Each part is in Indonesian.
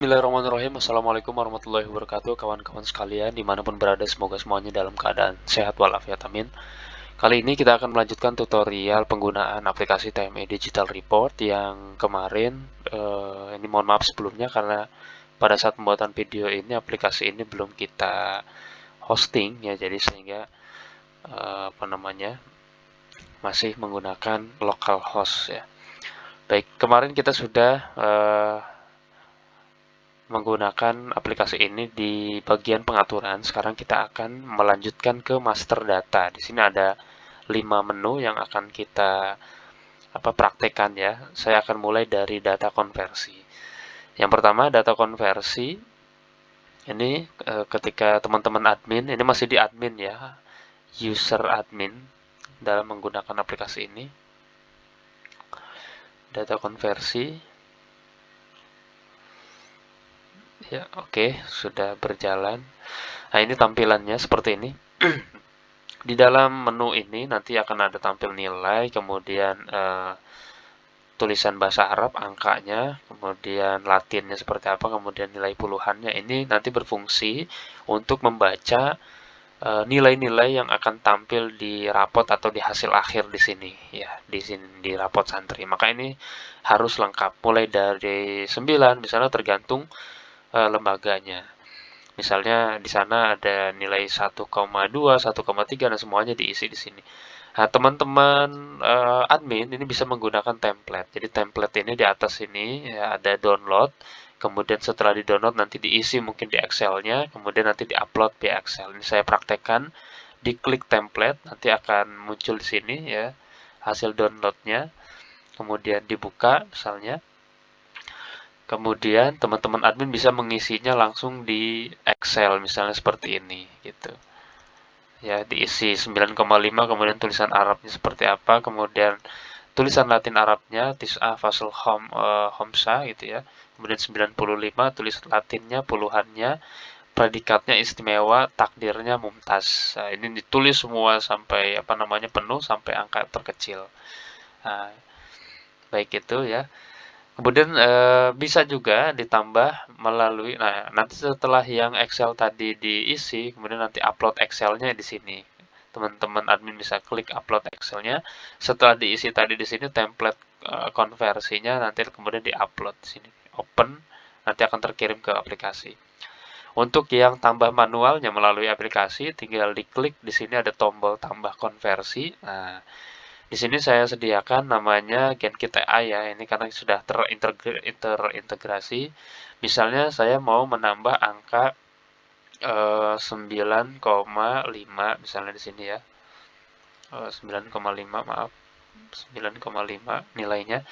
Bismillahirrahmanirrahim. Assalamualaikum warahmatullahi wabarakatuh. Kawan-kawan sekalian dimanapun berada, semoga semuanya dalam keadaan sehat walafiat, amin. Kali ini kita akan melanjutkan tutorial penggunaan aplikasi TME Digital Report yang kemarin. Ini mohon maaf sebelumnya karena pada saat pembuatan video ini aplikasi ini belum kita hosting ya, jadi sehingga masih menggunakan localhost ya. Baik, kemarin kita sudah menggunakan aplikasi ini di bagian pengaturan. Sekarang kita akan melanjutkan ke master data. Di sini ada 5 menu yang akan kita praktekkan ya. Saya akan mulai dari data konversi. Yang pertama, data konversi. Ini ketika teman-teman admin, ini masih di admin ya, user admin dalam menggunakan aplikasi ini. Data konversi. Ya, oke, sudah berjalan. Nah, ini tampilannya seperti ini. Di dalam menu ini nanti akan ada tampil nilai, kemudian tulisan bahasa Arab, angkanya, kemudian Latinnya seperti apa, kemudian nilai puluhannya. Ini nanti berfungsi untuk membaca nilai-nilai yang akan tampil di rapot atau di hasil akhir di sini ya, di sini di rapot santri. Maka ini harus lengkap mulai dari 9 misalnya, tergantung lembaganya. Misalnya di sana ada nilai 1,2, 1,3 dan semuanya diisi di sini. Nah, teman-teman admin ini bisa menggunakan template. Jadi template ini di atas ini ya, ada download. Kemudian setelah di-download nanti diisi mungkin di Excel-nya, kemudian nanti di-upload di Excel. Ini saya praktekkan, diklik template, nanti akan muncul di sini ya hasil downloadnya. Kemudian dibuka misalnya. Kemudian teman-teman admin bisa mengisinya langsung di Excel misalnya seperti ini gitu. Ya, diisi 9,5, kemudian tulisan Arabnya seperti apa, kemudian tulisan Latin Arabnya tis'ah fasl homsa gitu ya. Kemudian 95 tulis Latinnya, puluhannya, predikatnya istimewa, takdirnya mumtaz. Nah, ini ditulis semua sampai penuh sampai angka terkecil. Nah, baik itu ya. Kemudian bisa juga ditambah melalui, nah nanti setelah yang Excel tadi diisi, kemudian nanti upload Excel-nya di sini. Teman-teman admin bisa klik upload Excel-nya. Setelah diisi tadi di sini template konversinya, nanti kemudian di-upload di sini. Open, nanti akan terkirim ke aplikasi. Untuk yang tambah manualnya melalui aplikasi, tinggal diklik di sini ada tombol tambah konversi. Nah, di sini saya sediakan namanya GenKit AI ya, ini karena sudah terintegrasi. Misalnya saya mau menambah angka 9,5 misalnya di sini ya. 9,5 maaf. 9,5 nilainya.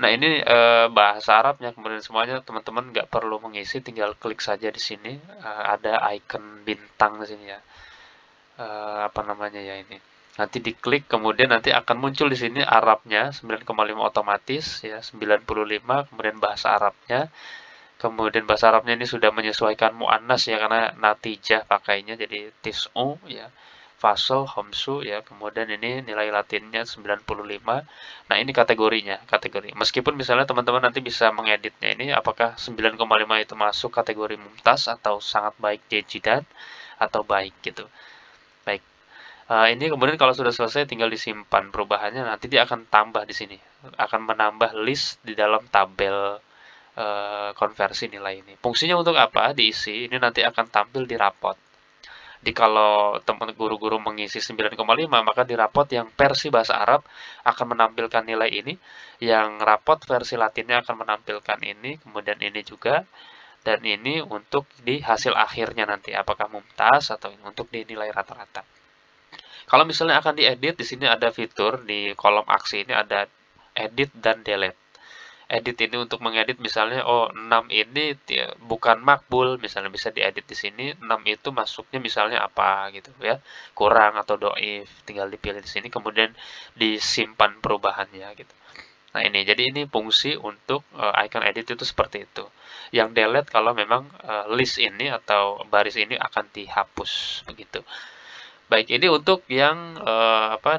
Nah, ini bahasa Arabnya, kemudian semuanya teman-teman nggak perlu mengisi, tinggal klik saja di sini. Ada icon bintang di sini ya. Ini. Nanti diklik, kemudian nanti akan muncul di sini Arabnya 9,5 otomatis ya, 95, kemudian bahasa Arabnya. Kemudian bahasa Arabnya ini sudah menyesuaikan muannas ya, karena natijah pakainya jadi tis'u ya. Fasl, homsu ya, kemudian ini nilai Latinnya 95. Nah, ini kategorinya, kategori. Meskipun misalnya teman-teman nanti bisa mengeditnya ini, apakah 9,5 itu masuk kategori mumtaz atau sangat baik jejidan atau baik gitu. Baik. Ini kemudian kalau sudah selesai tinggal disimpan perubahannya, nanti dia akan tambah di sini. Akan menambah list di dalam tabel konversi nilai ini. Fungsinya untuk apa? Diisi. Ini nanti akan tampil di rapot. Jadi kalau teman guru-guru mengisi 9,5, maka di rapot yang versi bahasa Arab akan menampilkan nilai ini, yang rapot versi Latinnya akan menampilkan ini, kemudian ini juga, dan ini untuk di hasil akhirnya nanti apakah mumtaz atau untuk di nilai rata-rata. Kalau misalnya akan diedit, di sini ada fitur di kolom aksi ini ada edit dan delete. Edit ini untuk mengedit misalnya, oh 6 ini bukan makbul, misalnya bisa diedit di sini, 6 itu masuknya misalnya apa gitu ya, kurang atau doif, tinggal dipilih di sini, kemudian disimpan perubahannya gitu. Nah, ini jadi ini fungsi untuk icon edit itu seperti itu. Yang delete kalau memang list ini atau baris ini akan dihapus begitu. Baik, ini untuk yang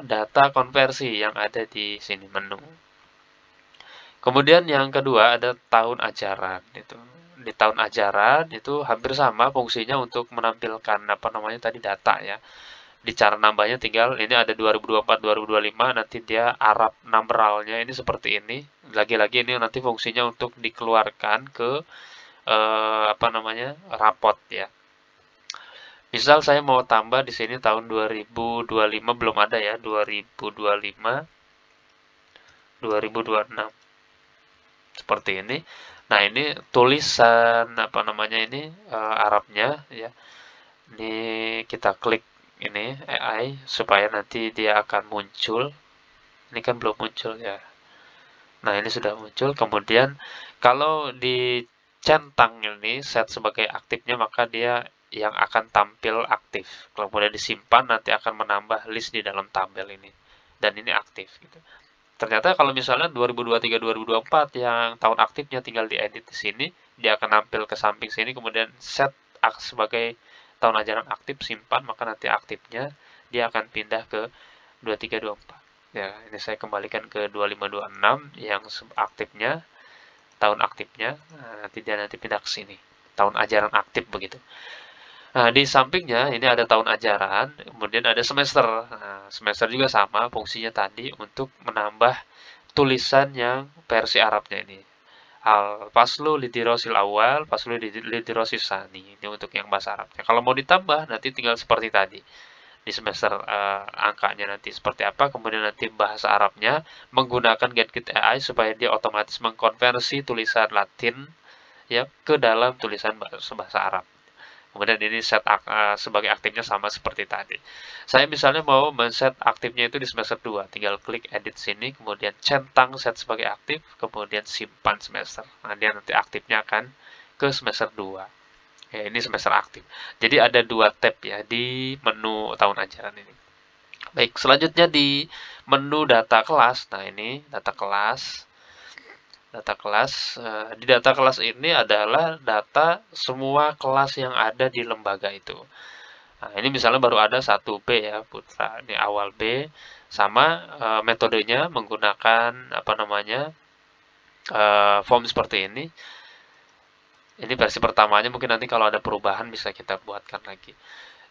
data konversi yang ada di sini menu. Kemudian yang kedua ada tahun ajaran itu. di tahun ajaran itu hampir sama fungsinya untuk menampilkan apa namanya tadi data ya. Di cara nambahnya tinggal ini ada 2024 2025, nanti dia Arab numeralnya ini seperti ini. Lagi-lagi ini nanti fungsinya untuk dikeluarkan ke apa namanya rapot ya. Misal saya mau tambah di sini tahun 2025 belum ada ya, 2025 2026 seperti ini. Nah, ini tulisan apa namanya ini Arabnya ya. Ini kita klik ini AI supaya nanti dia akan muncul. Ini kan belum muncul ya. Nah, ini sudah muncul. Kemudian kalau dicentang ini set sebagai aktifnya, maka dia yang akan tampil aktif. Kemudian disimpan nanti akan menambah list di dalam tabel ini. Dan ini aktif gitu. Ternyata kalau misalnya 2023 2024 yang tahun aktifnya tinggal diedit di sini, dia akan nampil ke samping sini, kemudian set sebagai tahun ajaran aktif, simpan, maka nanti aktifnya dia akan pindah ke 23 24. Ya, ini saya kembalikan ke 25 26 yang aktifnya, tahun aktifnya. Nah, nanti dia pindah ke sini. Tahun ajaran aktif begitu. Nah, di sampingnya ini ada tahun ajaran, kemudian ada semester. Nah, semester juga sama fungsinya tadi untuk menambah tulisan yang versi Arabnya ini. Al-faslu lidirosil awal, faslu lidirosil sani. Ini untuk yang bahasa Arabnya. Kalau mau ditambah, nanti tinggal seperti tadi. Di semester angkanya nanti seperti apa, kemudian nanti bahasa Arabnya menggunakan GetKit AI supaya dia otomatis mengkonversi tulisan Latin ya ke dalam tulisan bahasa Arab. Kemudian ini set sebagai aktifnya sama seperti tadi. Saya misalnya mau men-set aktifnya itu di semester 2, tinggal klik edit sini, kemudian centang set sebagai aktif, kemudian simpan semester. Nah, dia nanti aktifnya akan ke semester 2. Ya, ini semester aktif. Jadi ada 2 tab ya di menu tahun ajaran ini. Baik, selanjutnya di menu data kelas. Nah, ini data kelas. Data kelas, di data kelas ini adalah data semua kelas yang ada di lembaga itu. Nah, ini misalnya baru ada 1B ya, Putra. Ini awal B, sama metodenya menggunakan apa namanya form seperti ini. Ini versi pertamanya, mungkin nanti kalau ada perubahan bisa kita buatkan lagi.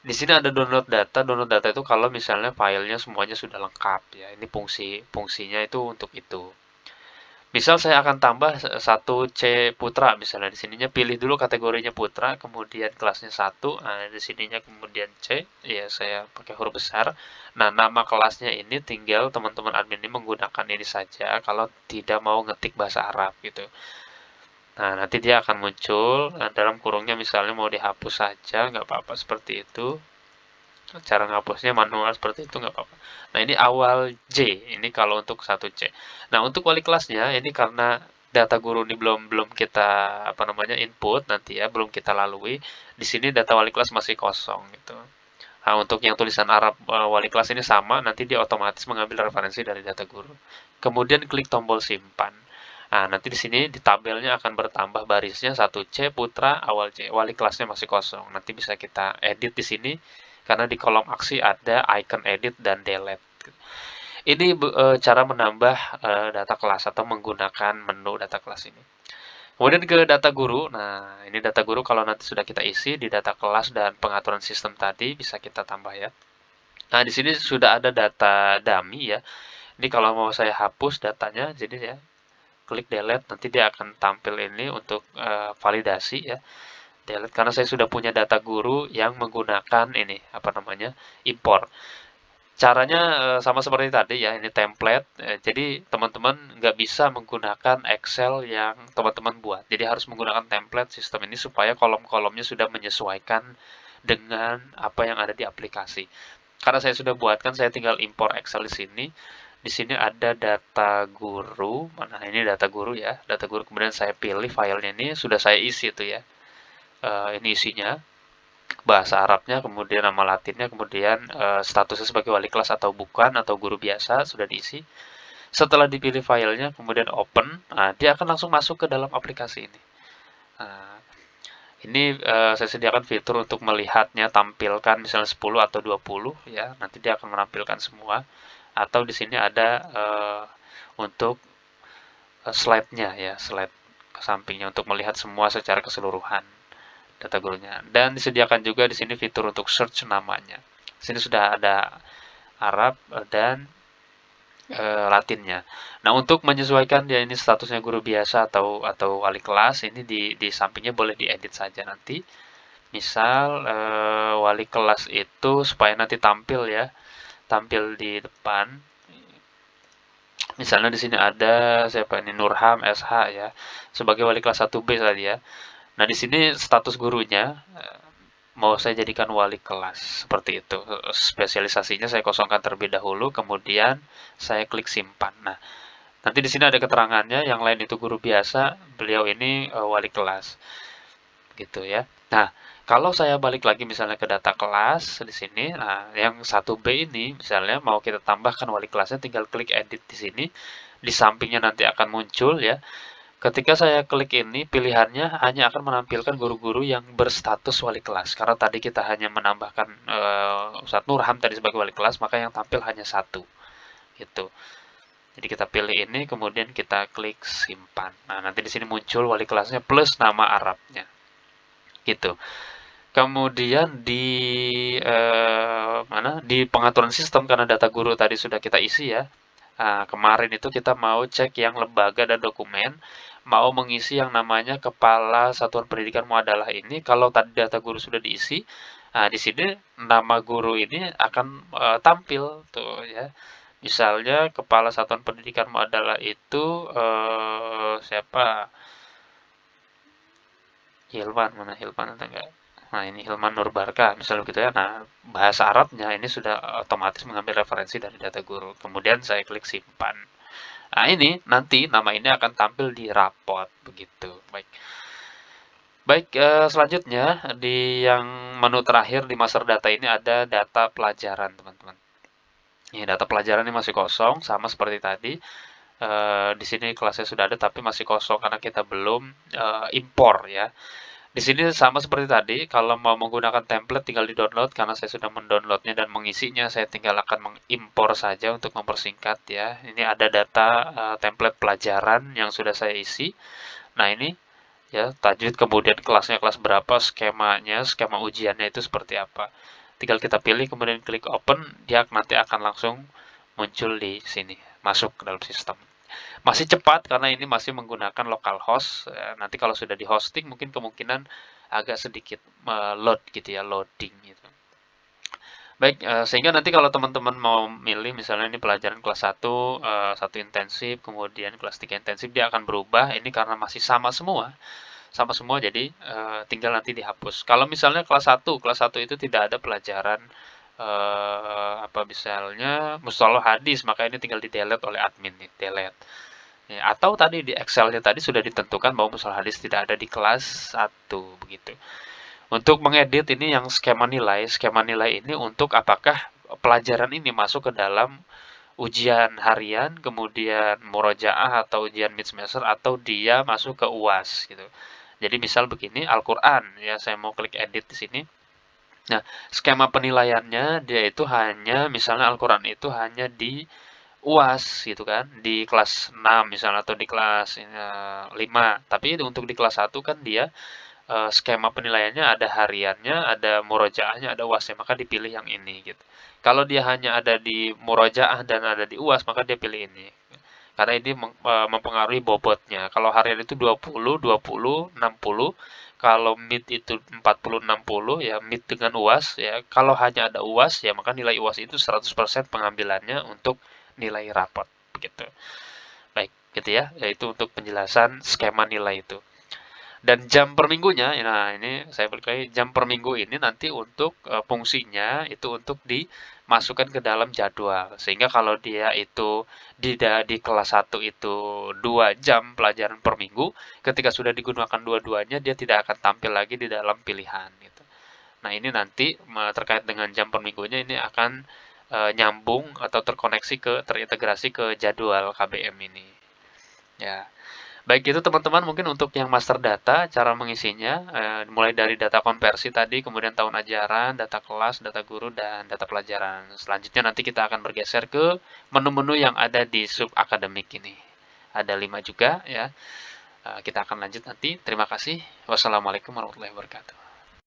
Di sini ada download data. Download data itu kalau misalnya filenya semuanya sudah lengkap ya. Ini fungsinya itu untuk itu. Misal saya akan tambah 1C putra, misalnya di sininya pilih dulu kategorinya putra, kemudian kelasnya 1, nah di sininya kemudian C, ya saya pakai huruf besar. Nah, nama kelasnya ini tinggal teman-teman admin ini menggunakan ini saja kalau tidak mau ngetik bahasa Arab gitu. Nah, nanti dia akan muncul, nah, dalam kurungnya misalnya mau dihapus saja, nggak apa-apa seperti itu. Cara ngapusnya manual seperti itu nggak apa-apa. Nah, ini awal J, ini kalau untuk 1C. Nah, untuk wali kelasnya ini karena data guru ini belum kita apa namanya input nanti ya, belum kita lalui. Di sini data wali kelas masih kosong gitu. Nah, untuk yang tulisan Arab wali kelas ini sama, nanti dia otomatis mengambil referensi dari data guru. Kemudian klik tombol simpan. Nah, nanti di sini di tabelnya akan bertambah barisnya 1C putra awal C. Wali kelasnya masih kosong. Nanti bisa kita edit di sini karena di kolom aksi ada icon edit dan delete. Ini cara menambah data kelas atau menggunakan menu data kelas ini. Kemudian ke data guru. Nah, ini data guru kalau nanti sudah kita isi di data kelas dan pengaturan sistem tadi bisa kita tambah ya. Nah, di sini sudah ada data dummy ya. Ini kalau mau saya hapus datanya, jadi ya klik delete, nanti dia akan tampil ini untuk validasi ya. Delete karena saya sudah punya data guru yang menggunakan ini apa namanya impor. Caranya sama seperti tadi ya, ini template. Jadi teman-teman nggak bisa menggunakan Excel yang teman-teman buat. Jadi harus menggunakan template sistem ini supaya kolom-kolomnya sudah menyesuaikan dengan apa yang ada di aplikasi. Karena saya sudah buatkan, saya tinggal impor Excel di sini. Di sini ada data guru. Mana ini data guru ya, data guru. Kemudian saya pilih filenya ini sudah saya isi itu ya. Ini isinya bahasa Arabnya, kemudian nama Latinnya, kemudian statusnya sebagai wali kelas atau bukan atau guru biasa sudah diisi. Setelah dipilih filenya, kemudian open, nah, dia akan langsung masuk ke dalam aplikasi ini. Nah, ini saya sediakan fitur untuk melihatnya, tampilkan misalnya 10 atau 20 ya. Nanti dia akan menampilkan semua. Atau di sini ada untuk slide-nya ya, slide ke sampingnya untuk melihat semua secara keseluruhan data gurunya. Dan disediakan juga di sini fitur untuk search namanya. Di sini sudah ada Arab dan Latinnya. Nah, untuk menyesuaikan dia ini statusnya guru biasa atau wali kelas, ini di sampingnya boleh diedit saja nanti. Misal wali kelas itu supaya nanti tampil ya, tampil di depan. Misalnya di sini ada siapa ini, Nurham SH ya, sebagai wali kelas 1B tadi ya. Nah, di sini status gurunya mau saya jadikan wali kelas seperti itu. Spesialisasinya saya kosongkan terlebih dahulu, kemudian saya klik simpan. Nah, nanti di sini ada keterangannya, yang lain itu guru biasa, beliau ini wali kelas. Gitu ya. Nah, kalau saya balik lagi misalnya ke data kelas di sini, nah yang 1B ini misalnya mau kita tambahkan wali kelasnya, tinggal klik edit di sini. Di sampingnya nanti akan muncul ya. Ketika saya klik ini, pilihannya hanya akan menampilkan guru-guru yang berstatus wali kelas. Karena tadi kita hanya menambahkan Ustadz Nurham tadi sebagai wali kelas, maka yang tampil hanya satu. Gitu. Jadi kita pilih ini, kemudian kita klik simpan. Nah, nanti di sini muncul wali kelasnya plus nama Arabnya. Gitu. Kemudian di di pengaturan sistem, karena data guru tadi sudah kita isi ya. Nah, kemarin itu kita mau cek yang lembaga dan dokumen, mau mengisi yang namanya Kepala Satuan Pendidikan Muadalah ini. Kalau tadi data guru sudah diisi, nah di sini nama guru ini akan tampil tuh ya. Misalnya Kepala Satuan Pendidikan Muadalah itu siapa? Hilman, mana Hilman atau enggak? Nah, ini Hilman Nurbarka, misalnya gitu ya. Nah, bahasa Arabnya ini sudah otomatis mengambil referensi dari data guru. Kemudian saya klik simpan. Nah, ini nanti nama ini akan tampil di rapot, begitu. Baik. Baik, selanjutnya di yang menu terakhir di master data ini ada data pelajaran, teman-teman. Ini data pelajaran ini masih kosong, sama seperti tadi. Di sini kelasnya sudah ada tapi masih kosong karena kita belum impor ya. Di sini sama seperti tadi, kalau mau menggunakan template tinggal di-download, karena saya sudah mendownloadnya dan mengisinya, saya tinggal akan mengimpor saja untuk mempersingkat ya. Ini ada data template pelajaran yang sudah saya isi. Nah, ini ya tajwid, kemudian kelasnya kelas berapa, skemanya, skema ujiannya itu seperti apa. Tinggal kita pilih, kemudian klik open, dia nanti akan langsung muncul di sini, masuk ke dalam sistem. Masih cepat karena ini masih menggunakan localhost. Nanti kalau sudah di hosting mungkin kemungkinan agak sedikit load gitu ya, loading gitu. Baik, sehingga nanti kalau teman-teman mau milih misalnya ini pelajaran kelas 1, 1 intensif, kemudian kelas 3 intensif, dia akan berubah. Ini karena masih sama semua. Sama semua, jadi tinggal nanti dihapus. Kalau misalnya kelas 1 itu tidak ada pelajaran apa misalnya mustalah hadis, maka ini tinggal di-delete oleh admin nih, delete. Ya, atau tadi di Excel-nya tadi sudah ditentukan bahwa mustalah hadis tidak ada di kelas 1 begitu. Untuk mengedit ini yang skema nilai ini untuk apakah pelajaran ini masuk ke dalam ujian harian, kemudian murojaah atau ujian mid semester, atau dia masuk ke UAS gitu. Jadi misal begini, Al-Qur'an ya, saya mau klik edit di sini. Nah, skema penilaiannya dia itu hanya misalnya Al-Qur'an itu hanya di UAS gitu kan, di kelas 6 misalnya atau di kelas 5. Tapi untuk di kelas 1 kan dia skema penilaiannya ada hariannya, ada murojaahnya, ada UASnya, maka dipilih yang ini gitu. Kalau dia hanya ada di murojaah dan ada di UAS, maka dia pilih ini. Karena ini mempengaruhi bobotnya. Kalau harian itu 20, 20, 60. Kalau mid itu 40, 60 ya, mid dengan UAS ya. Kalau hanya ada UAS ya, maka nilai UAS itu 100% pengambilannya untuk nilai rapot begitu. Baik, gitu ya. Yaitu untuk penjelasan skema nilai itu. Dan jam per minggunya, nah ini saya berkali jam per minggu ini nanti untuk fungsinya itu untuk dimasukkan ke dalam jadwal. Sehingga kalau dia itu di kelas 1 itu 2 jam pelajaran per minggu, ketika sudah digunakan dua-duanya dia tidak akan tampil lagi di dalam pilihan gitu. Nah, ini nanti terkait dengan jam per minggunya ini akan nyambung atau terintegrasi ke jadwal KBM ini. Ya. Baik, itu teman-teman mungkin untuk yang master data, cara mengisinya, mulai dari data konversi tadi, kemudian tahun ajaran, data kelas, data guru, dan data pelajaran. Selanjutnya nanti kita akan bergeser ke menu-menu yang ada di sub akademik ini. Ada 5 juga ya. Kita akan lanjut nanti. Terima kasih. Wassalamualaikum warahmatullahi wabarakatuh.